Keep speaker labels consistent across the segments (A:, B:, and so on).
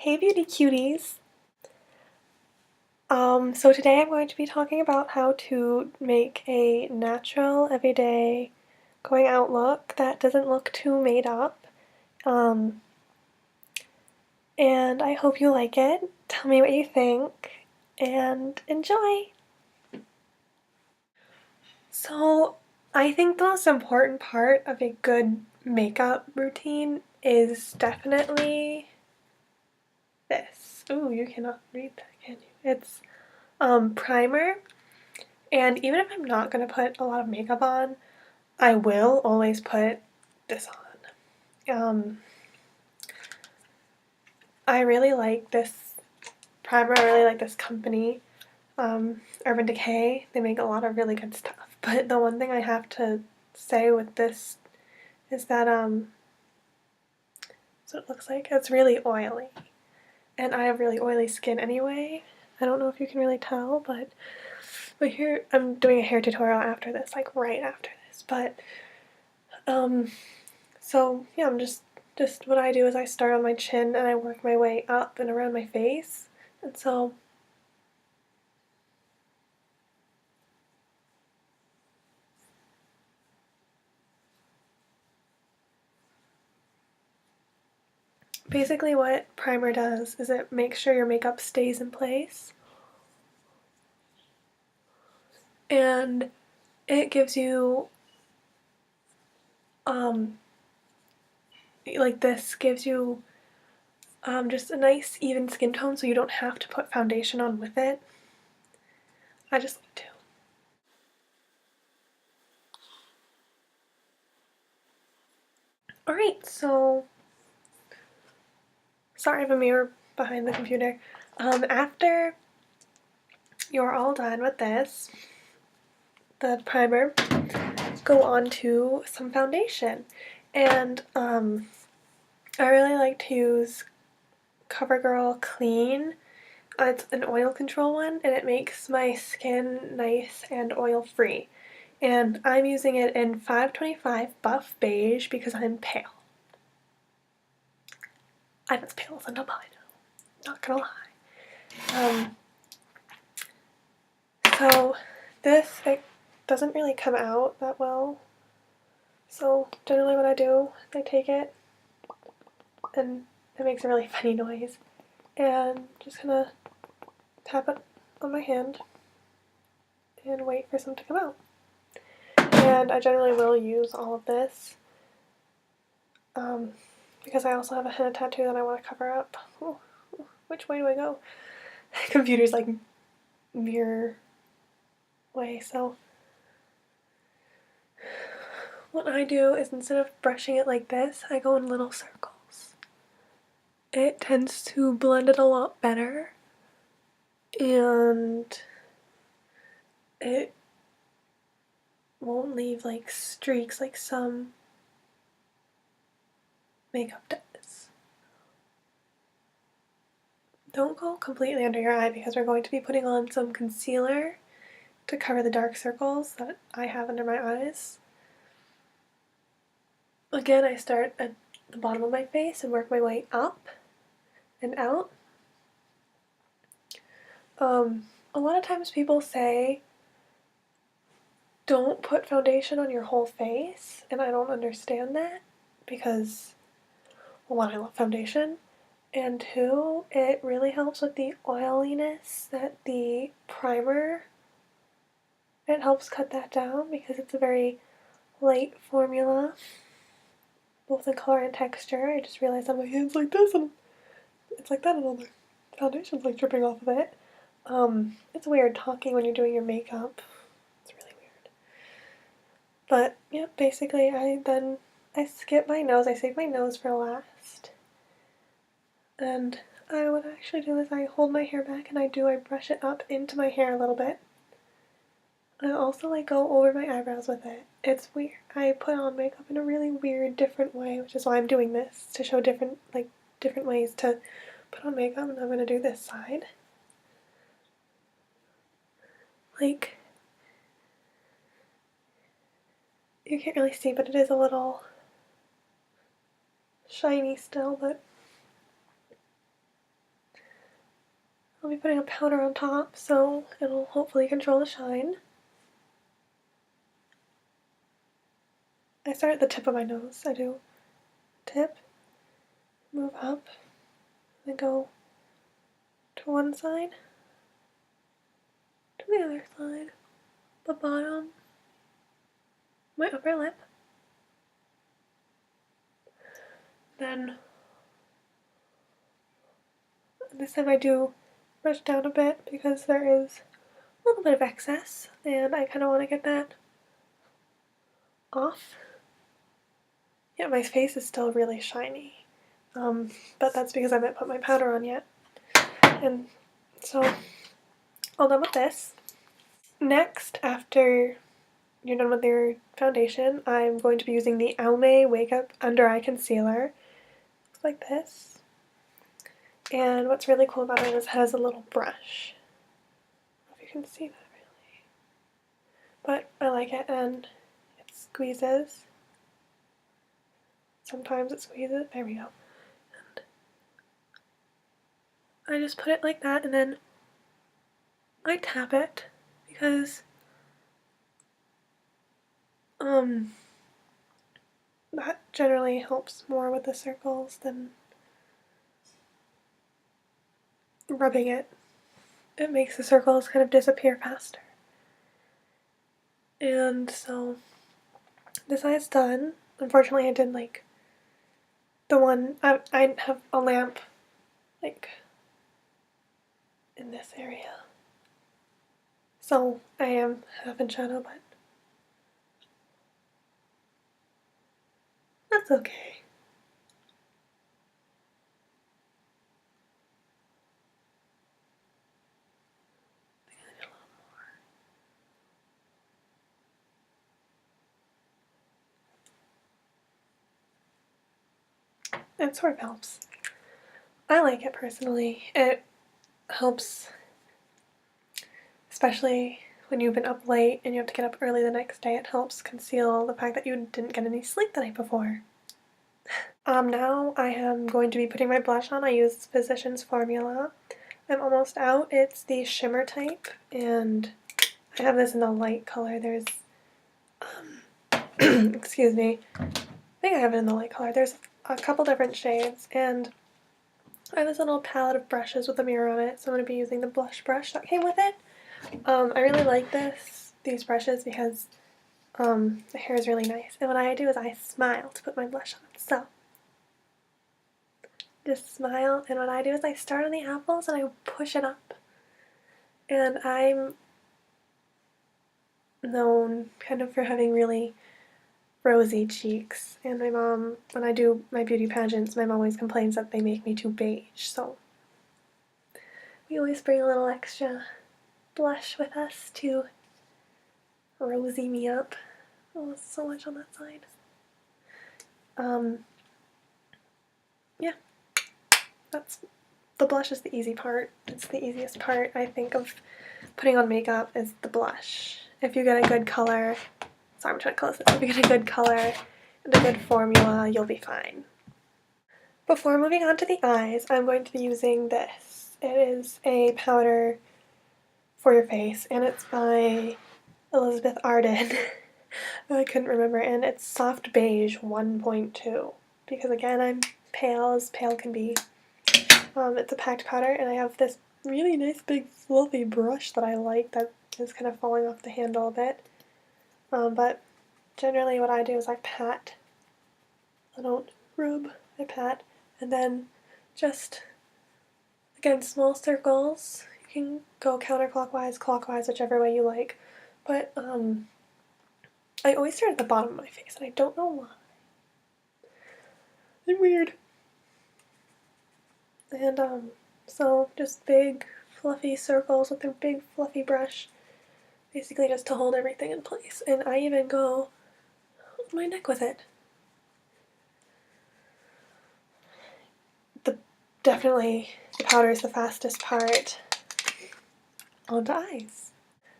A: Hey Beauty Cuties! So today I'm going to be talking about how to make a natural, everyday, going out look that doesn't look too made up. Um, and I hope you like it. Tell me what you think, and enjoy! So I think the most important part of a good makeup routine is definitely this. Ooh, you cannot read that, can you? It's primer. And even if I'm not going to put a lot of makeup on, I will always put this on. I really like this primer. I really like this company, Urban Decay. They make a lot of really good stuff. But the one thing I have to say with this is that that's what it looks like. It's really oily. And I have really oily skin anyway. I don't know if you can really tell, but here I'm doing a hair tutorial after this, like right after this. But so yeah, I'm just what I do is I start on my chin and I work my way up and around my face. And so basically what primer does is it makes sure your makeup stays in place. And it gives you like this gives you just a nice even skin tone so you don't have to put foundation on with it. I just like to. Alright, so sorry I have a mirror behind the computer. After you're all done with this, the primer, go on to some foundation. And I really like to use CoverGirl Clean. It's an oil control one and it makes my skin nice and oil free. And I'm using it in 525 Buff Beige because I'm pale. I'm as pale as a nobody, not gonna lie. So this, it doesn't really come out that well. So generally what I do, I take it and it makes a really funny noise. And just gonna tap it on my hand and wait for some to come out. And I generally will use all of this because I also have a henna tattoo that I want to cover up. Ooh, which way do I go? Computer's like mirror way, so what I do is instead of brushing it like this, I go in little circles. It tends to blend it a lot better and it won't leave like streaks like some makeup does. Don't go completely under your eye because we're going to be putting on some concealer to cover the dark circles that I have under my eyes. Again, I start at the bottom of my face and work my way up and out. A lot of times people say don't put foundation on your whole face, and I don't understand that because, well, one, I love foundation, and two, it really helps with the oiliness that the primer, it helps cut that down because it's a very light formula, both in color and texture. I just realized on my hands like this, and it's like that, and all the foundation's like dripping off of it. It's weird talking when you're doing your makeup. It's really weird. But yeah, basically I skip my nose. I save my nose for last. And what I actually do is I hold my hair back and I brush it up into my hair a little bit. I also like go over my eyebrows with it. It's weird. I put on makeup in a really weird, different way, which is why I'm doing this, to show different ways to put on makeup, and I'm gonna do this side. Like, you can't really see, but it is a little shiny still, but I'll be putting a powder on top, so it'll hopefully control the shine. I start at the tip of my nose. I do tip, move up, then go to one side, to the other side, the bottom, my upper lip. Then this time I do brush down a bit because there is a little bit of excess and I kind of want to get that off. Yeah, my face is still really shiny, but that's because I haven't put my powder on yet. And so, all done with this. Next, after you're done with your foundation, I'm going to be using the Almay Wake Up Under Eye Concealer. Looks like this. And what's really cool about it is it has a little brush. I don't know if you can see that really. But I like it, and it squeezes. Sometimes it squeezes. There we go. And I just put it like that, and then I tap it because that generally helps more with the circles than rubbing it. It makes the circles kind of disappear faster. And so this eye's done. Unfortunately, I did like the one, I have a lamp like in this area. So I am half in shadow, but that's okay. It sort of helps. I like it personally. It helps, especially when you've been up late and you have to get up early the next day. It helps conceal the fact that you didn't get any sleep the night before. Now I am going to be putting my blush on. I use Physicians Formula. I'm almost out. It's the shimmer type, and I have this in the light color. There's, excuse me, I think I have it in the light color. There's a couple different shades, and I have this little palette of brushes with a mirror on it, so I'm going to be using the blush brush that came with it. I really like these brushes because the hair is really nice, and what I do is I smile to put my blush on. So just smile, and what I do is I start on the apples and I push it up. And I'm known kind of for having really rosy cheeks, and my mom, when I do my beauty pageants, my mom always complains that they make me too beige, so we always bring a little extra blush with us to rosy me up. Oh, so much on that side. Yeah, the blush is the easy part. It's the easiest part, I think, of putting on makeup is the blush. If you get a good color, sorry, I'm trying to close this. If you get a good color and a good formula, you'll be fine. Before moving on to the eyes, I'm going to be using this. It is a powder for your face, and it's by Elizabeth Arden. I couldn't remember, and it's Soft Beige 1.2, because again, I'm pale as pale can be. It's a packed powder, and I have this really nice big fluffy brush that I like that is kind of falling off the handle a bit. But generally what I do is I pat. I don't rub, I pat. And then just, again, small circles. You can go counterclockwise, clockwise, whichever way you like. But I always start at the bottom of my face, and I don't know why. It's weird. And so just big fluffy circles with a big fluffy brush, basically just to hold everything in place. And I even go on my neck with it. Definitely the powder is the fastest part onto eyes.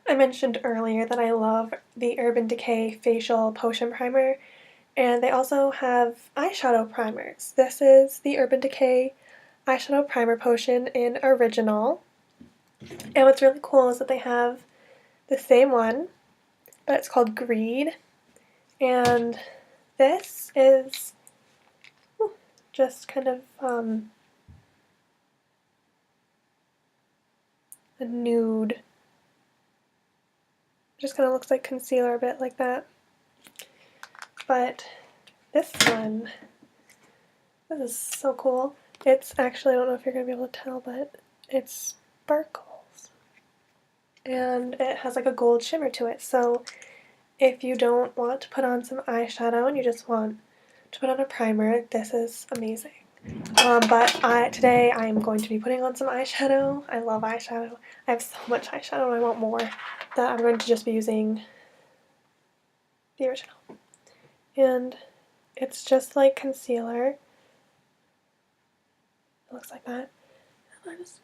A: I mentioned earlier that I love the Urban Decay Facial Potion Primer, and they also have eyeshadow primers. This is the Urban Decay Eyeshadow Primer Potion in Original, And what's really cool is that they have the same one, but it's called Greed. And this is just kind of a nude. Just kind of looks like concealer a bit like that. But this one, this is so cool. It's actually, I don't know if you're going to be able to tell, but it sparkles. And it has like a gold shimmer to it. So if you don't want to put on some eyeshadow and you just want to put on a primer, this is amazing. But today I'm going to be putting on some eyeshadow. I love eyeshadow. I have so much eyeshadow and I want more that I'm going to just be using the original. And it's just like concealer. It looks like that. And I just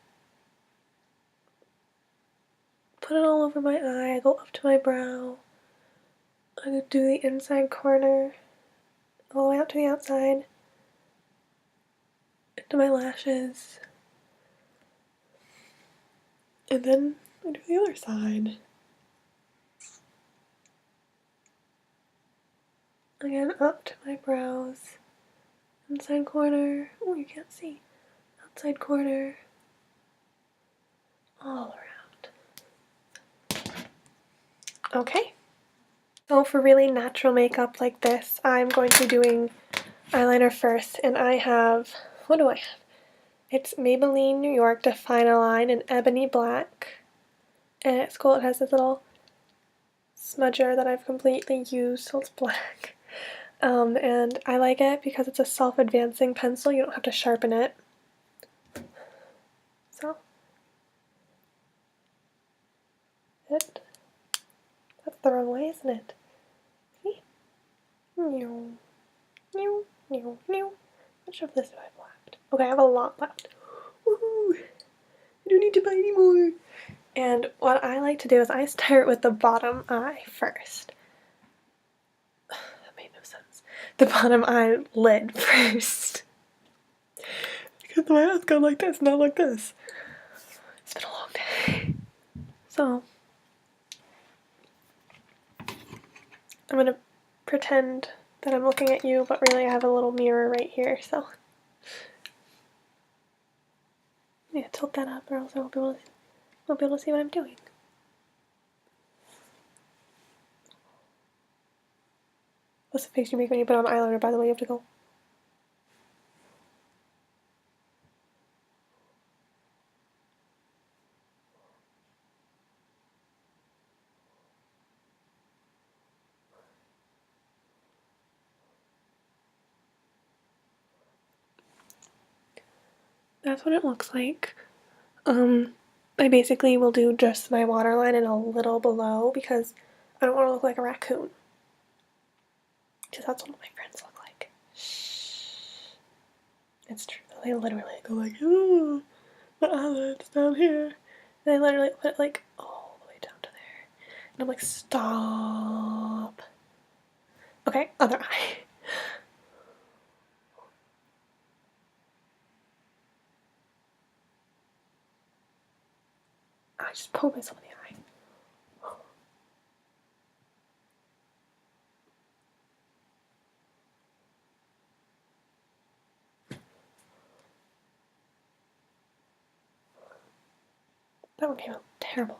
A: put it all over my eye. I go up to my brow. I do the inside corner all the way up to the outside, into my lashes, and then I do the other side. Again, up to my brows, inside corner, oh you can't see, outside corner, all around. Okay, so for really natural makeup like this, I'm going to be doing eyeliner first, and I have, what do I have? It's Maybelline New York Define-A-Line in Ebony Black, and it's cool, it has this little smudger that I've completely used till it's black. And I like it because it's a self-advancing pencil, you don't have to sharpen it. So, that's the wrong way, isn't it? See? How much of this do I have left? Okay, I have a lot left. Woohoo! I don't need to buy any more. And what I like to do is I start with the bottom eye first. That made no sense. The bottom eyelid first. Because my eyes go like this, not like this. It's been a long day. So, I'm gonna pretend that I'm looking at you, but really I have a little mirror right here, so. Yeah, tilt that up or else I won't be able to see what I'm doing. What's the face you make when you put on eyeliner, by the way? You have to go. That's what it looks like. I basically will do just my waterline and a little below because I don't want to look like a raccoon. Because that's what my friends look like. Shh. It's true. They literally go like, ooh, the eyelid's down here. And they literally put it like all the way down to there. And I'm like, stop. Okay, other eye. I just poked myself in the eye. That one came out terrible.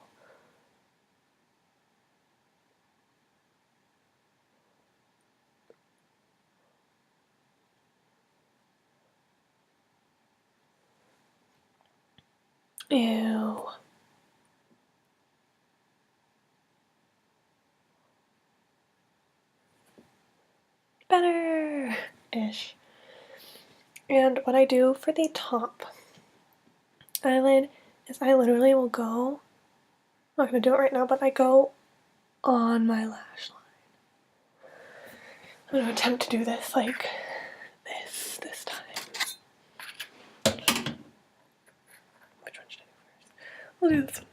A: Ew. Better-ish. And what I do for the top eyelid is I literally will go, I'm not going to do it right now, but I go on my lash line. I'm going to attempt to do this like this time. Which one should I do first? We'll do this one.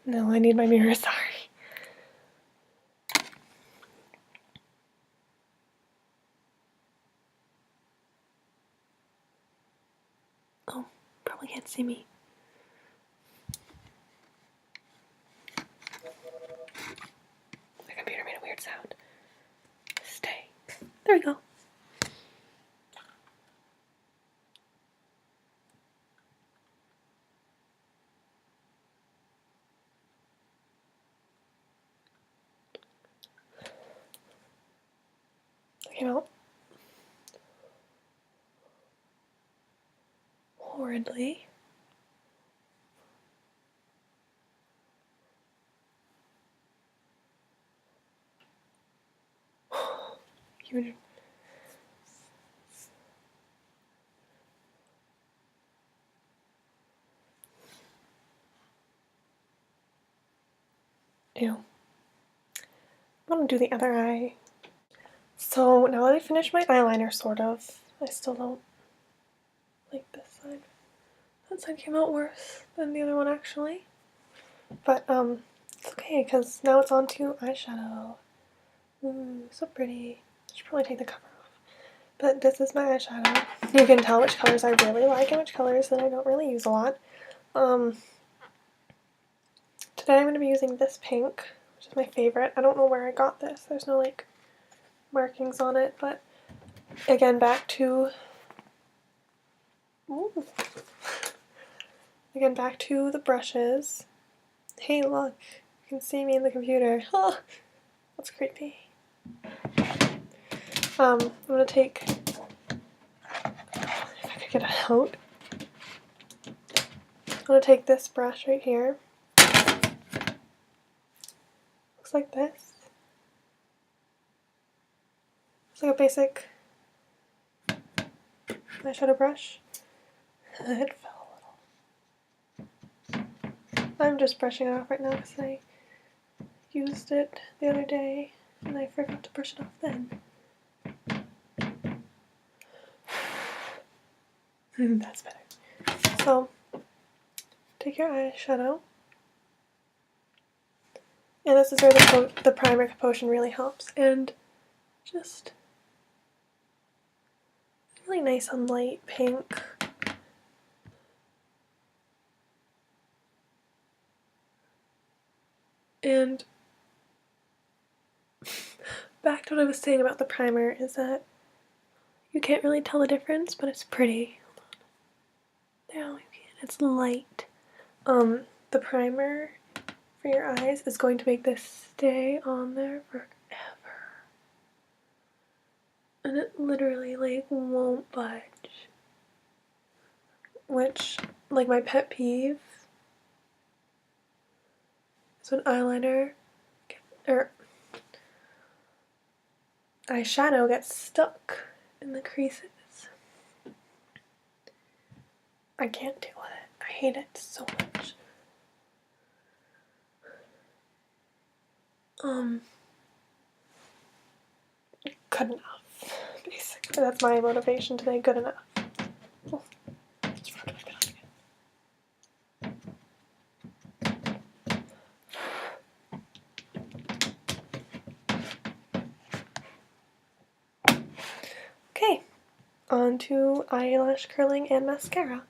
A: No, I need my mirror, sorry. Oh, probably can't see me. My computer made a weird sound. Stay. There we go. Came out horridly. Huge. Ew. I'm gonna do the other eye. So now that I finished my eyeliner, sort of, I still don't like this side. That side came out worse than the other one, actually. But, it's okay, because now it's on to eyeshadow. Ooh, so pretty. I should probably take the cover off. But this is my eyeshadow. You can tell which colors I really like and which colors that I don't really use a lot. Today I'm going to be using this pink, which is my favorite. I don't know where I got this. There's no, like, markings on it, but again, back to... Ooh. Again, back to the brushes. Hey, look. You can see me in the computer. Oh, that's creepy. I'm going to take... If I could get it out. I'm going to take this brush right here. Looks like this. It's like a basic eyeshadow brush. It fell a little. I'm just brushing it off right now because I used it the other day and I forgot to brush it off then. That's better. So, take your eyeshadow. And this is where the primer potion really helps. And just really nice and light pink. And back to what I was saying about the primer is that you can't really tell the difference, but it's pretty. Now you can. It's light. The primer for your eyes is going to make this stay on there forever. And it literally, like, won't budge. Which, like, my pet peeve is when eyeliner, or eyeshadow gets stuck in the creases. I can't deal with it. I hate it so much. Good enough. Basically, that's my motivation today. Good enough. Oh, let's rub it again. Okay, on to eyelash curling and mascara.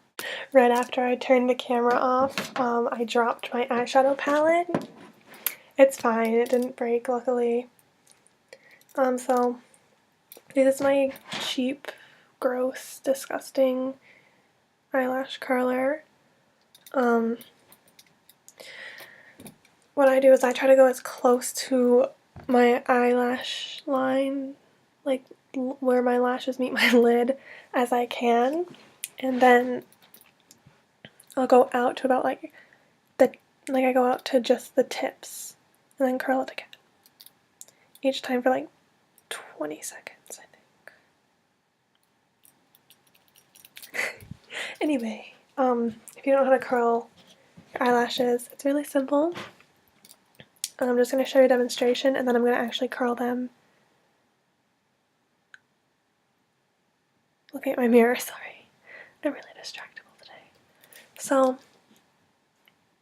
A: Right after I turned the camera off, I dropped my eyeshadow palette. It's fine, it didn't break, luckily. So this is my cheap, gross, disgusting eyelash curler. What I do is I try to go as close to my eyelash line, like where my lashes meet my lid, as I can, and then I'll go out to about I go out to just the tips, and then curl it again. Each time for like 20 seconds, I think. Anyway, if you don't know how to curl your eyelashes, it's really simple. I'm just going to show you a demonstration, and then I'm going to actually curl them. Looking at my mirror, sorry. I'm really distractible today. So,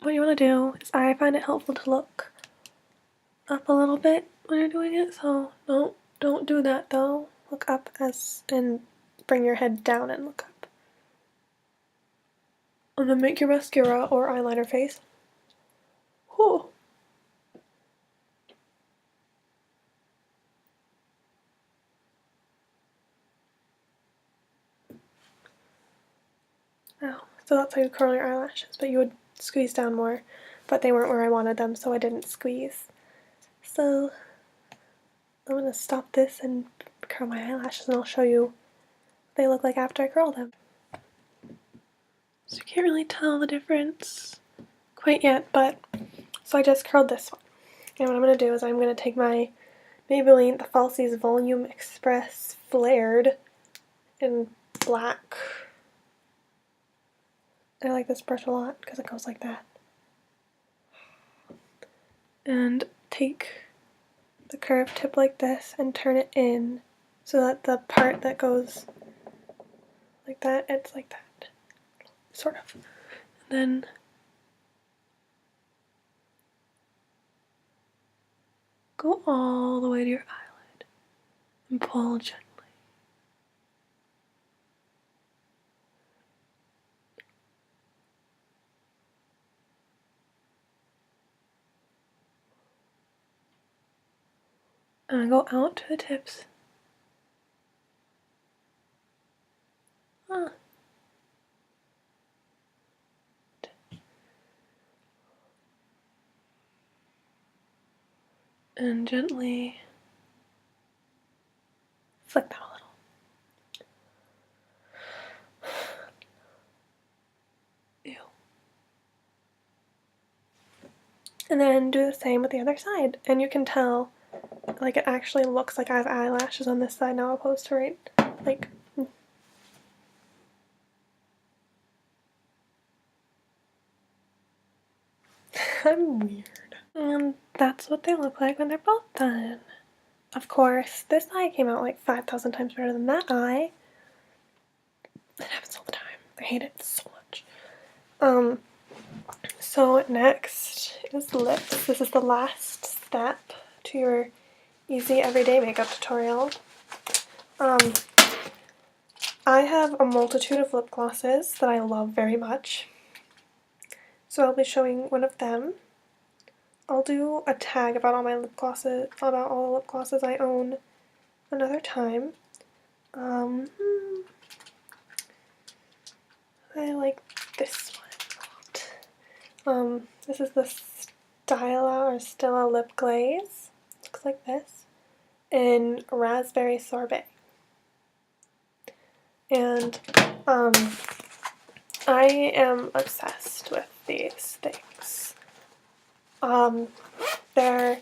A: what you want to do is, I find it helpful to look up a little bit when you're doing it, so don't do that though. Look up and bring your head down and look up. And then make your mascara or eyeliner face. Whew. Oh, so that's how you curl your eyelashes, but you would squeeze down more, but they weren't where I wanted them, so I didn't squeeze. So I'm gonna stop this and curl my eyelashes, and I'll show you what they look like after I curl them. So you can't really tell the difference quite yet, but so I just curled this one. And what I'm gonna do is I'm gonna take my Maybelline The Falsies Volume Express Flared in black. I like this brush a lot because it goes like that. And take the curved tip like this and turn it in so that the part that goes like that, it's like that. Sort of. And then go all the way to your eyelid and pull gently. And go out to the tips. Ah. And gently flick that a little. Ew. And then do the same with the other side. And you can tell, like, it actually looks like I have eyelashes on this side now opposed to right, like, I'm weird. And that's what they look like when they're both done. Of course, this eye came out like 5,000 times better than that eye. It happens all the time. I hate it so much. So next is lips. This is the last step to your easy everyday makeup tutorial. I have a multitude of lip glosses that I love very much. So I'll be showing one of them. I'll do a tag about all my lip glosses, about all the lip glosses I own another time. I like this one a lot. This is the Stila Lip Glaze. Looks like this. In Raspberry Sorbet. And I am obsessed with these things. They're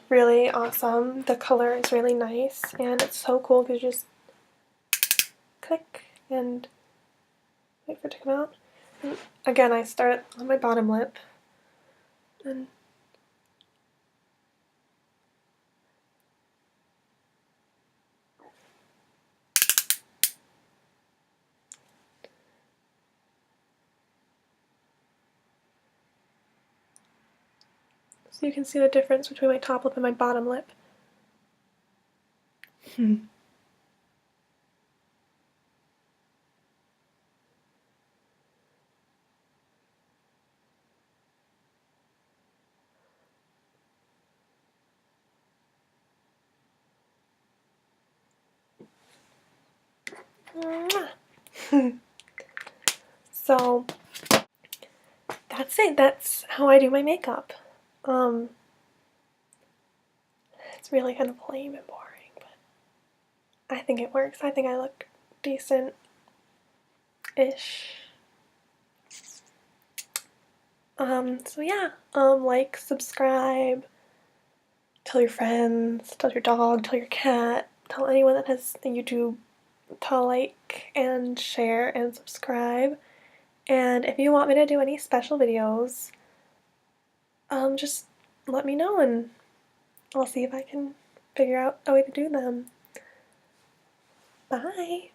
A: really awesome. The color is really nice, and it's so cool because you just click and wait for it to come out. And again, I start on my bottom lip, and so you can see the difference between my top lip and my bottom lip. So that's it. That's how I do my makeup. It's really kind of lame and boring, but I think it works. I think I look decent-ish. So yeah, like, subscribe, tell your friends, tell your dog, tell your cat, tell anyone that has a YouTube to like and share and subscribe. And if you want me to do any special videos, just let me know and I'll see if I can figure out a way to do them. Bye!